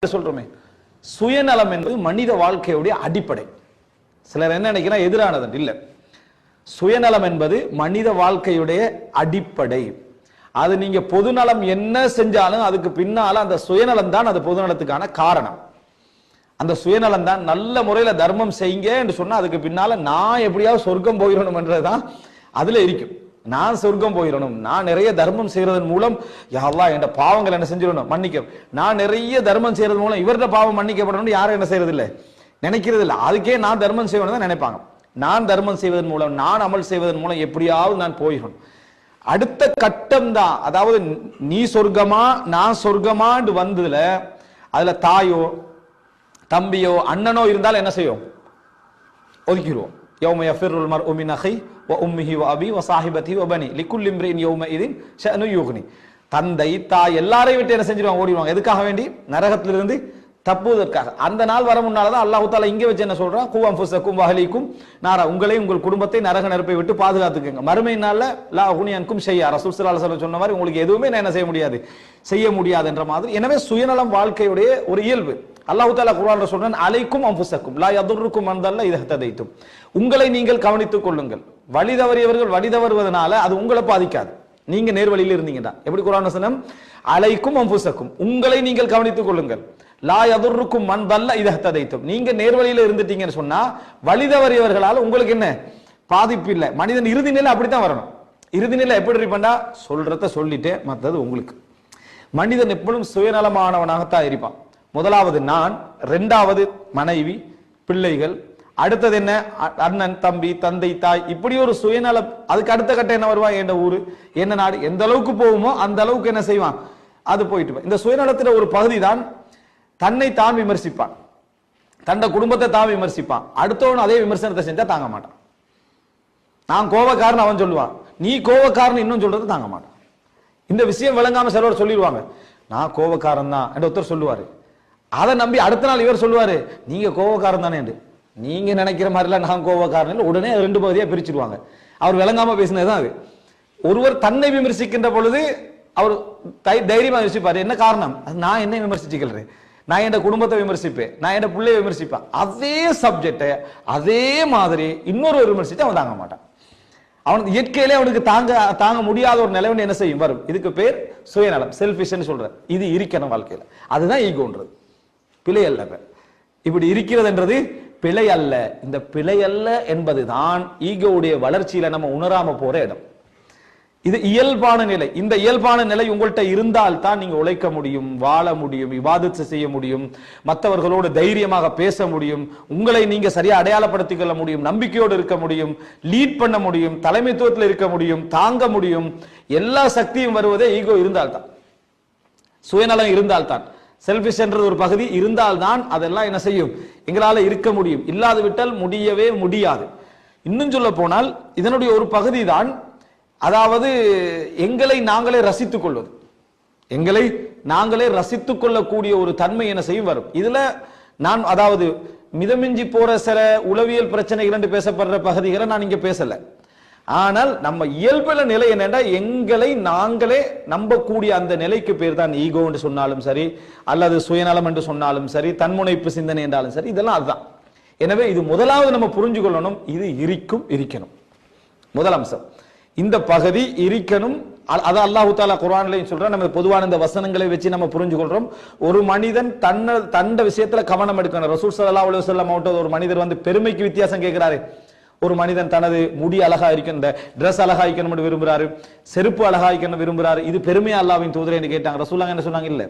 சொல்றோமே, சுயநலம் என்பது மனித வாழ்க்கையுடைய அடிப்படை. சிலர் என்ன நினைக்கிறான், எதிரானது இல்ல. சுயநலம் என்பது மனித வாழ்க்கையுடைய அடிப்படை. அது நீங்க பொதுநலம் என்ன செஞ்சாலும் அதுக்கு பின்னால அந்த சுயநலம் தான் அது பொதுநலத்துக்கான காரணம். அந்த சுயநலம் தான். நல்ல முறையில தர்மம் செய்யுங்க என்று சொன்னா அதுக்கு பின்னால நான் எப்படியாவது சொர்க்கம் போயிடணும் என்றதுதான் அதுல இருக்கும். நான் சொர்க்கம் போயிடணும், நான் நிறைய தர்மம் செய்யறதன் மூலம் யா அல்லாஹ் என்ற பாவங்கள் என்ன செஞ்சிடணும், மன்னிக்க. நான் நிறைய தர்மம் செய்யறது மூலம் இவரது பாவம் மன்னிக்கப்படணும் யாரும் என்ன செய்யறது இல்லை, நினைக்கிறது இல்லை. அதுக்கே நான் தர்மம் செய்யணும் தான் நினைப்பாங்க. நான் தர்மம் செய்வதன் மூலம், நான் அமல் செய்வதன் மூலம் எப்படியாவது நான் போயிடணும். அடுத்த கட்டம் தான், அதாவது நீ சொர்க்கமா நான் சொர்க்கமான்னு வந்ததுல அதுல தாயோ தம்பியோ அண்ணனோ இருந்தால் என்ன செய்யும், ஒதுக்கிடுவோம். யௌம யஃபிருல் மர்உ மின் அஹி வ உம்மிஹி வ அபி வ ஸாஹிபதிஹி வ பனி லிகுல்லி இம்ரிஇன் யௌமஇதின் ஷஅனு யுக்னி. தந்தை தாய் எல்லாரையும் விட்டு என்ன செஞ்சிருவாங்க, ஓடிடுவாங்க. எதுக்காக வேண்டி, நரகத்திலிருந்து தப்புவதற்காக. அந்த நாள் வர முன்னாலதான் அல்லாஹ் தஆலா இங்கே வச்சு என்ன சொல்றான், கூ அன்ஃபுஸக்கும் வ அஹ்லீக்கும் நாரா, உங்களையும் உங்கள் குடும்பத்தை நரக நெருப்பை விட்டு பாதுகாத்துக்கங்க. மறுமை நாள்ல லா உக்னி அன்கும் ஷைஆ, ரசூல் ஸல்லல்லாஹு அலைஹி வஸல்லம் சொன்ன மாதிரி உங்களுக்கு எதுவுமே நான் என்ன செய்ய முடியாது, செய்ய முடியாது என்ற மாதிரி. எனவே சுயநலம் வாழ்க்கையுடைய ஒரு இயல்பு. அல்லாஹ் தஆலா குர்ஆன்ல சொல்றான், அலைக்கும் அன்ஃபுஸக்கும் லா யதுர்ருக்கும் மன் தல்ல இதா ஹததைத்தும், உங்களை நீங்கள் கவனித்துக் கொள்ளுங்கள். வழி தவறியவர்கள் வழி தவறுவதனால அது உங்களை பாதிக்காது, நீங்க நேர்வழியில் இருந்தீங்கன்னா. எப்படி குர்ஆன் வசனம், அலைக்கும் அன்ஃபுஸக்கும், உங்களை நீங்கள் கவனித்துக் கொள்ளுங்கள். லா யதுர்ருக்கும் மன் தல்ல இதா ஹததைத்தும், நீங்க நேர்வழியில இருந்துட்டீங்கன்னு சொன்னா வழி தவறியவர்களால உங்களுக்கு என்ன பாதிப்பு இல்லை. மனிதன் இறுதி நிலை அப்படித்தான் வரணும். இறுதி நிலை எப்படி இருப்பான்டா, சொல்றத சொல்லிட்டே மற்றது உங்களுக்கு. மனிதன் எப்பொழுதும் சுயநலமானவனாகத்தான் இருப்பான். முதலாவது நான், இரண்டாவது மனைவி பிள்ளைகள், அடுத்தது என்ன அண்ணன் தம்பி தந்தை தாய், இப்படி ஒரு சுயநலம். அதுக்கு அடுத்த கட்டம் என்ன வருவான், என்ன ஊரு என்ன நாடு, எந்த அளவுக்கு போகுமோ அந்த அளவுக்கு என்ன செய்வான், அது போயிட்டு. இந்த சுயநலத்துல ஒரு பகுதி தான் தன்னை தான் விமர்சிப்பான், தன்னை குடும்பத்தை தான் விமர்சிப்பான். அடுத்தவன் அதே விமர்சனத்தை செஞ்சா தாங்க மாட்டான். நான் கோபக்காரன் அவன் சொல்லுவான், நீ கோபக்காரன் இன்னும் சொல்றது தாங்க மாட்டான். இந்த விஷயம் விளங்காம சிலவர் சொல்லிடுவாங்க, நான் கோபக்காரன் தான் என்று ஒருத்தர் சொல்லுவாரு. அதை நம்பி அடுத்த நாள் இவர் சொல்லுவாரு, நீங்க கோபக்காரன் தானே என்று. நீங்க நினைக்கிற மாதிரிலாம் நான் கோபக்காரன், உடனே ரெண்டு பகுதியா பிரிச்சிருவாங்க. அவர் விளங்காம பேசினதுதான் அது. ஒருவர் தன்னை விமர்சிக்கின்ற பொழுது அவர் தைரியமா யோசிப்பாரு, என்ன காரணம், நான் என்ன விமர்சிச்சுக்கிறேன், நான் என் குடும்பத்தை விமர்சிப்பேன், நான் என் பிள்ளையை விமர்சிப்பேன். அதே சப்ஜெக்டை அதே மாதிரி இன்னொரு விமர்சித்து அவன் தாங்க மாட்டான். அவன் இயற்கையிலே அவனுக்கு தாங்க முடியாத ஒரு நிலைவன் என்ன செய்யும், வரும். இதுக்கு பேர் சுயநலம், செல்ஃபிஷ்னு சொல்ற. இது இருக்கணும் வாழ்க்கையில, அதுதான் ஈகோன்றது. பிழை அல்ல, இப்படி இருக்கிறது என்றது பிழை அல்ல. இந்த பிழை அல்ல என்பதுதான் ஈகோவுடைய வளர்ச்சியில நம்ம உணராம போற இடம். இது இயல்பான நிலை. இந்த இயல்பான நிலை உங்கள்கிட்ட இருந்தால் தான் நீங்க உழைக்க முடியும், வாழ முடியும், இபாதத் செய்ய முடியும், மற்றவர்களோடு தைரியமாக பேச முடியும், உங்களை நீங்க சரியா அடையாளப்படுத்திக் கொள்ள முடியும், நம்பிக்கையோடு இருக்க முடியும், லீட் பண்ண முடியும், தலைமைத்துவத்தில் இருக்க முடியும், தாங்க முடியும். எல்லா சக்தியும் வருவதே ஈகோ இருந்தால்தான், சுயநலம் இருந்தால்தான். செல்ஃபிஷ் என்றது ஒரு பகுதி இருந்தால்தான் அதெல்லாம் என்ன செய்யும், எங்களால இருக்க முடியும். இல்லாது விட்டால் முடியவே முடியாது. இன்னும் சொல்ல போனால் இதனுடைய ஒரு பகுதி தான், அதாவது எங்களை நாங்களே ரசித்துக் கொள்வது, எங்களை நாங்களே ரசித்துக் கொள்ளக்கூடிய ஒரு தன்மை என்ன செய்யும் வரும். இதுல நான் அதாவது மிதமிஞ்சி போற சில உளவியல் பிரச்சனைகள் என்று பேசப்படுற பகுதிகளை நான் இங்க பேசல. ஆனால் நம்ம இயல்புல நிலை என்னன்னா, எங்களை நாங்களே நம்பக்கூடிய அந்த நிலைக்கு பேர் தான் ஈகோ என்று சொன்னாலும் சரி, அல்லது சுயநலம் என்று சொன்னாலும் சரி, தன்முனைப்பு சிந்தனை என்றாலும் சரி, இதெல்லாம் அதுதான். எனவே இது முதலாவது நம்ம புரிஞ்சு கொள்ளணும், இது இருக்கணும். முதல் அம்சம் இந்த பகுதி இருக்கணும். அது அல்லாஹ் தஆலா குர்ஆன்லயும் சொல்றான். நம்ம பொதுவான இந்த வசனங்களை வச்சு நம்ம புரிஞ்சு கொள்றோம். ஒரு மனிதன் தன்ன விஷயத்துல கவனம் எடுக்கணும். ரசூல் ஸல்லல்லாஹு அலைஹி வஸல்லம் ஒரு மனிதர் வந்து பெருமைக்கு வித்தியாசம் கேட்கிறாரு. ஒரு மனிதன் தனது முடி அழகா இருக்கணும், இந்த டிரெஸ் அழகா இருக்கணும் விரும்புறாரு, செருப்பு அழகா இருக்கணும் விரும்புறாரு. இது பெருமையா அல்லாஹ்வின் தூதரே என்று கேட்டாங்க. ரசூலுல்லாஹ் என்ன சொன்னாங்க, இல்ல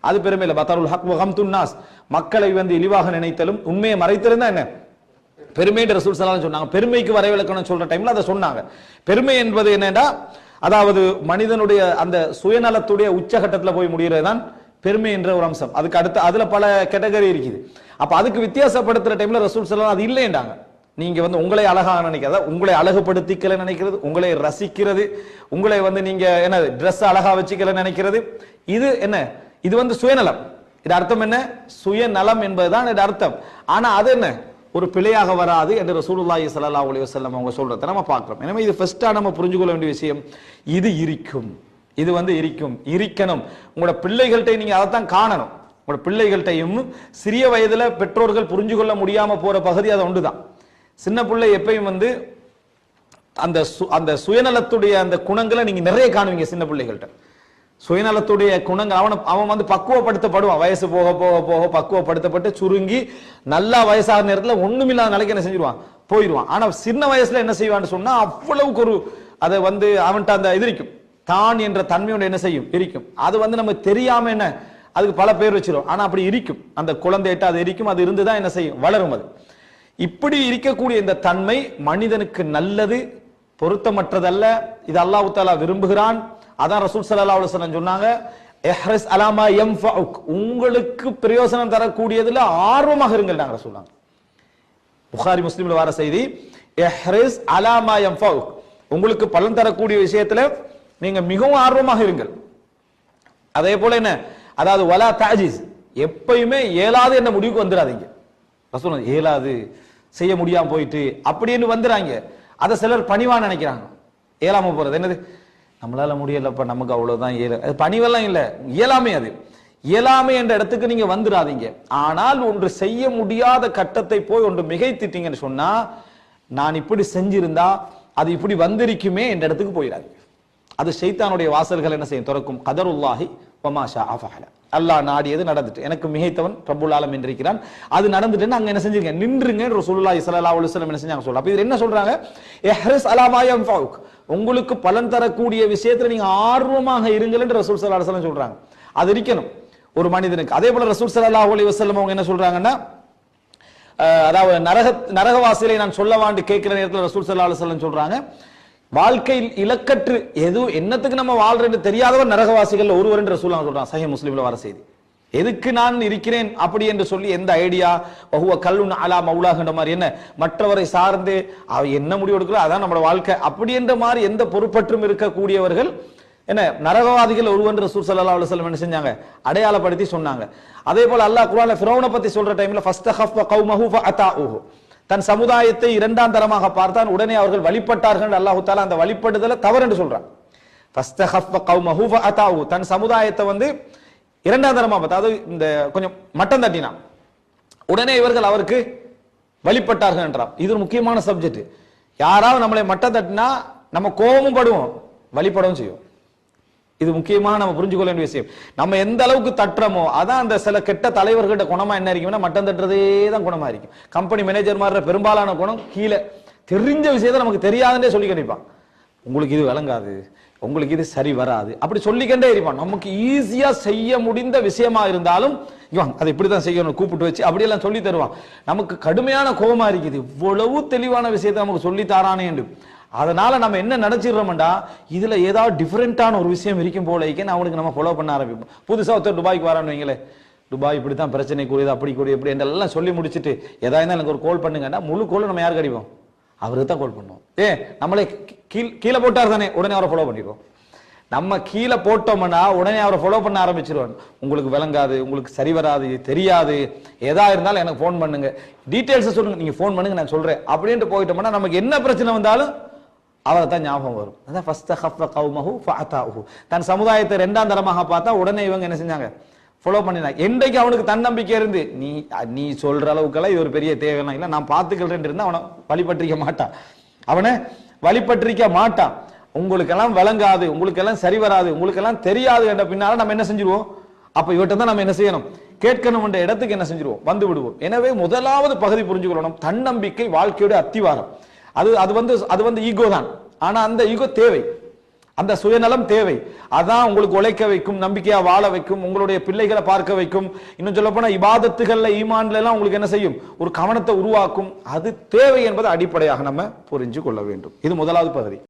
அது பெருமை இல்ல. பதருல் ஹக் வ கம்துன் நாஸ், மக்களை வந்து இழிவாக நினைத்தலும் உண்மையை மறைத்திருந்தா என்ன பெருமை என்று ரசூல் ஸல்லல்லாஹு அலைஹி சொன்னாங்க. பெருமைக்கு வரைவிலக்கணம் சொல்ற டைம்ல அதை சொன்னாங்க. பெருமை என்பது என்னடா, அதாவது மனிதனுடைய அந்த சுயநலத்துடைய உச்சகட்டத்துல போய் முடியறதுதான் பெருமை என்ற ஒரு அம்சம். அதுக்கு அடுத்து அதுல பல கேட்டகரி இருக்குது. அப்ப அதுக்கு வித்தியாசப்படுத்துற டைம்ல ரசூல் ஸல்லல்லாஹு அது இல்லைன்றாங்க. நீங்க வந்து உங்களை அழகாக நினைக்கிறதா, உங்களை அழகுபடுத்திக்கல நினைக்கிறது, உங்களை ரசிக்கிறது, உங்களை வந்து நீங்க என்ன ட்ரெஸ் அழகா வச்சுக்கல நினைக்கிறது, இது என்ன, இது வந்து சுயநலம். இது அர்த்தம் என்ன, சுயநலம் என்பதுதான் இது அர்த்தம். ஆனா அது என்ன ஒரு பிழையாக வராது என்று ரசூலுல்லாஹி ஸல்லல்லாஹு அலைஹி வஸல்லம் அவங்க சொல்றதை நம்ம பார்க்கிறோம். எனவே இது ஃபர்ஸ்டா நம்ம புரிஞ்சு கொள்ள வேண்டிய விஷயம், இது இருக்கும். இது வந்து இருக்கணும். உங்களோட பிள்ளைகள்கிட்ட நீங்க அதைத்தான் காணணும். உங்களோட பிள்ளைகள்கிட்டையும் சிறிய வயதுல பெற்றோர்கள் புரிஞ்சு கொள்ள முடியாம போற பகுதி அது ஒன்றுதான். சின்ன பிள்ளை எப்பயும் வந்து அந்த சுயநலத்துடைய அந்த குணங்களை நீங்க நிறைய காணுவீங்க சின்ன பிள்ளைகள்கிட்ட. சுயநலத்துடைய குணங்கள் அவன் வந்து பக்குவப்படுத்தப்படுவான். வயசு போக போக போக பக்குவப்படுத்தப்பட்டு சுருங்கி நல்லா வயசாக நேரத்தில் ஒண்ணுமில்லாத நிலைக்கு என்ன செஞ்சிருவான், போயிடுவான். ஆனா சின்ன வயசுல என்ன செய்வான்னு சொன்னா அவ்வளவுக்கு ஒரு அதை வந்து அவன்கிட்ட அந்த இது இருக்கும், தான் என்ற தன்மையோட என்ன செய்யும் இருக்கும். அது வந்து நம்ம தெரியாம என்ன அதுக்கு பல பேர் வச்சிரும். ஆனா அப்படி இருக்கும், அந்த குழந்தைகிட்ட அது இருக்கும். அது இருந்துதான் என்ன செய்யும், வளரும். அது இப்படி இருக்கக்கூடிய இந்த தன்மை மனிதனுக்கு நல்லது, பொருத்தமற்றதல்ல. இது அல்லாஹ் தஆலா விரும்புகிறான். அதான் ரசூல் ஸல்லல்லாஹு அலைஹி வஸல்லம் சொன்னாங்க, இஹ்ரிஸ் அலா மா யன்ஃபஉக், உங்களுக்கு பிரயோஜனம் தரக்கூடியதுல ஆர்வமாக இருங்கள் நாங்க சொன்னாங்க. புகாரி முஸ்லிம்ல வர செய்தி, இஹ்ரிஸ் அலா மா யன்ஃபஉக், உங்களுக்கு பலன் தரக்கூடிய விஷயத்துல நீங்க மிகவும் ஆர்வமாக இருங்கள். அதே போல என்ன, அதாவது வலா தஅஜிஸ், எப்பயுமே இயலாது என்ற முடிவுக்கு வந்துடாதீங்க. ரசூல் இயலாது செய்ய முடியாம போயிட்டு அப்படின்னு வந்துறாங்க. அதை சிலர் பணிவா நினைக்கிறாங்க. இயலாம போறது என்னது, நம்மளால முடியலப்ப நமக்கு அவ்வளவுதான் அது பணிவெல்லாம் இல்ல, இயலாமை. அது இயலாமை என்ற இடத்துக்கு நீங்க வந்துடாதீங்க. ஆனால் ஒன்று செய்ய முடியாத கட்டத்தை போய் ஒன்று மிகைத்திட்டீங்கன்னு சொன்னா, நான் இப்படி செஞ்சிருந்தா அது இப்படி வந்திருக்குமே என்ற இடத்துக்கு போயிடாதீங்க. அது ஷைத்தானுடைய வாசல்கள் என்ன செய்யும், திறக்கும். கதருல்லாஹி வமா ஷாஅ ஃபஅல, அல்லாஹ் நாடியது நடந்துட்டு, எனக்கு மிகைத்தவன் ரப்புல் ஆலமீன் இருக்கிறான், அது நடந்துட்டுன்னு அங்க என்ன செஞ்சிருங்க, நின்றுங்க. ரசூலுல்லாஹி ஸல்லல்லாஹு அலைஹி வஸல்லம் என்ன செஞ்சாங்க சொல்ல. அப்ப இது என்ன சொல்றாங்க, இஹ்ரிஸ் அலா மா யன்ஃபஉக், உங்களுக்கு பலன் தரக்கூடிய விஷயத்துல நீங்க ஆர்வமாக இருங்கள் என்று ரசூல் ஸல்லல்லாஹு அலைஹி வஸல்லம் சொல்றாங்க. அது இருக்கணும் ஒரு மனிதனுக்கு. அதே போல ரசூல் ஸல்லல்லாஹு அலைஹி வஸல்லம் அவங்க என்ன சொல்றாங்கன்னா, அதாவது நரகவாசிகளை நான் சொல்லவாண்டு கேட்கிற நேரத்தில் ரசூல் ஸல்லல்லாஹு அலைஹி வஸல்லம் சொல்றாங்க, வாழ்க்கையில் இலக்கற்று எது என்னத்துக்கு நம்ம வாழ்றேன்னு தெரியாதவர் நரகவாசிகள் ஒருவர் என்று ரசூலுல்லாஹ் சொல்றாங்க. சஹீஹ் முஸ்லிம்ல வர செய்தி. எதுக்கு நான் இருக்கிறேன் அப்படி என்று சொல்லி எந்த ஐடியா வஹுவ கல்லுன் அலா மௌலாஹ்ன்ற மாதிரி என்ன மற்றவரை சார்ந்து அவ என்ன முடிவு எடுக்கிறோ அதான் நம்ம வாழ்க்கை அப்படி என்ற மாதிரி எந்த பொறுப்பற்றும் இருக்கக்கூடியவர்கள் என்ன நரகவாதிகள் ஒருவன் ரசூல் ஸல்லல்லாஹு அலைஹி வஸல்லம் என்ன செஞ்சாங்க, அடையாளப்படுத்தி சொன்னாங்க. அதே போல அல்லாஹ் குர்ஆன்ல ஃபிரௌனை பத்தி சொல்ற டைம்ல ஃபஸ்தஹஃப கௌமஹு ஃபஅதாஊஹு, தன் சமுதாயத்தை இரண்டாம் தரமாக பார்த்தான், உடனே அவர்கள் வழிபட்டார்கள். அல்லாஹ் தஆலா அந்த வழிபடுதலை தவறு என்று சொல்றான். ஃபஸ்தஹஃப கௌமஹு ஃபஅதாஊஹு, தன் சமுதாயத்தை வந்து இரண்டாம் தரமா பார்த்தா, அது இந்த கொஞ்சம் மட்டம் தட்டினான், உடனே இவர்கள் அவருக்கு வழிபட்டார்கள் என்றான். இது ஒரு முக்கியமான சப்ஜெக்ட். யாராவது நம்மளை மட்டம் தட்டினா நம்ம கோபமும் படுவோம், வழிபடவும் செய்யும். இது முக்கியமான நம்ம புரிஞ்சுக்கொள்ள வேண்டிய விஷயம். நம்ம எந்த அளவுக்கு தட்டுறோமோ அதான் அந்த சில கெட்ட தலைவர்கள்ட்ட குணமா என்ன இருக்கும்னா, மட்டம் தட்டுறதே தான் குணமா இருக்கும். கம்பெனி மேனேஜர் மாதிரி பெரும்பாலான குணம் கீழே தெரிஞ்ச விஷயத்தை நமக்கு தெரியாதுன்னே சொல்லி கண்டிப்பான். உங்களுக்கு இது விளங்காது, உங்களுக்கு இது சரி வராது, அப்படி சொல்லிக்கிட்டே இருப்பான். நமக்கு ஈஸியா செய்ய முடிந்த விஷயமா இருந்தாலும் இவன் அதை இப்படிதான் செய்யணும் கூப்பிட்டு வச்சு அப்படியெல்லாம் சொல்லி தருவான். நமக்கு கடுமையான கோபமா இருக்குது, இவ்வளவு தெளிவான விஷயத்தை நமக்கு சொல்லி தாரானே என்று. அதனால நம்ம என்ன நினைச்சிடறோம்டா, இதுல ஏதாவது டிஃபரெண்டான ஒரு விஷயம் இருக்கும் போல அவனுக்கு நம்ம ஃபாலோ பண்ண ஆரம்பிப்போம். புதுசா ஒருத்தர் துபாய்க்கு வரான்னு வைங்களே, துபாய் இப்படித்தான் பிரச்சனை கூடியது அப்படி கூடிய எப்படி என்றெல்லாம் சொல்லி முடிச்சுட்டு ஏதாவது இருந்தால் எனக்கு ஒரு கால் பண்ணுங்கன்னா முழு கோல் நம்ம யாருக்கு அடிப்போம், அவருக்கு தான் கால் பண்ணுவோம். நம்மளே கீழே போட்டார் தானே உடனே அவரை ஃபாலோ பண்ணிடுவோம். நம்ம கீழே போட்டோம்னா உடனே அவரை ஃபாலோ பண்ண ஆரம்பிச்சிருவாங்க. உங்களுக்கு விளங்காது, உங்களுக்கு சரி வராது, தெரியாது, எதா இருந்தாலும் எனக்கு ஃபோன் பண்ணுங்க, டீட்டெயில்ஸ் சொல்லுங்க, நீங்க ஃபோன் பண்ணுங்க நான் சொல்றேன் அப்படின்ட்டு போயிட்டோம்னா நமக்கு என்ன பிரச்சனை வந்தாலும் அவரை தான் ஞாபகம் வரும். அதான் ஃபஸ்தஹஃப கௌமஹு ஃபஅதாஊஹு, தன் சமுதாயத்தை இரண்டாம் தரமாக பார்த்தா உடனே இவங்க என்ன செஞ்சாங்க, ஃபாலோ பண்ணினாங்க. என்றைக்கு அவனுக்கு தன்னம்பிக்கை இருந்து நீ சொல்ற அளவுக்கெல்லாம் இது ஒரு பெரிய தேவையெல்லாம் இல்லை, நான் பார்த்துக்கிறேன் இருந்தா அவனை வழிபற்றிக்க மாட்டான், அவனை வழிபற்றிக்க மாட்டான். உங்களுக்கெல்லாம் விளங்காது, உங்களுக்கெல்லாம் சரி வராது, உங்களுக்கெல்லாம் தெரியாது என்ற பின்னால நம்ம என்ன செஞ்சிருவோம், அப்ப இவட்ட தான் நம்ம என்ன செய்யணும், கேட்கணும் என்ற இடத்துக்கு என்ன செஞ்சிருவோம், வந்து விடுவோம். எனவே முதலாவது பகுதி புரிஞ்சுக்கணும், தன்னம்பிக்கை வாழ்க்கையோட அத்திவாரம். அது வந்து ஈகோ தான். ஆனா அந்த ஈகோ தேவை, அந்த சுயநலம் தேவை. அதான் உங்களுக்கு உழைக்க வைக்கும், நம்பிக்கையா வாழ வைக்கும், உங்களுடைய பிள்ளைகளை பார்க்க வைக்கும். இன்னும் சொல்ல போனா இபாதத்துகள்ல ஈமான்ல எல்லாம் உங்களுக்கு என்ன செய்யும், ஒரு கவனத்தை உருவாக்கும். அது தேவை என்பது அடிப்படையாக நம்ம புரிஞ்சு கொள்ள வேண்டும். இது முதலாவது பகுதி.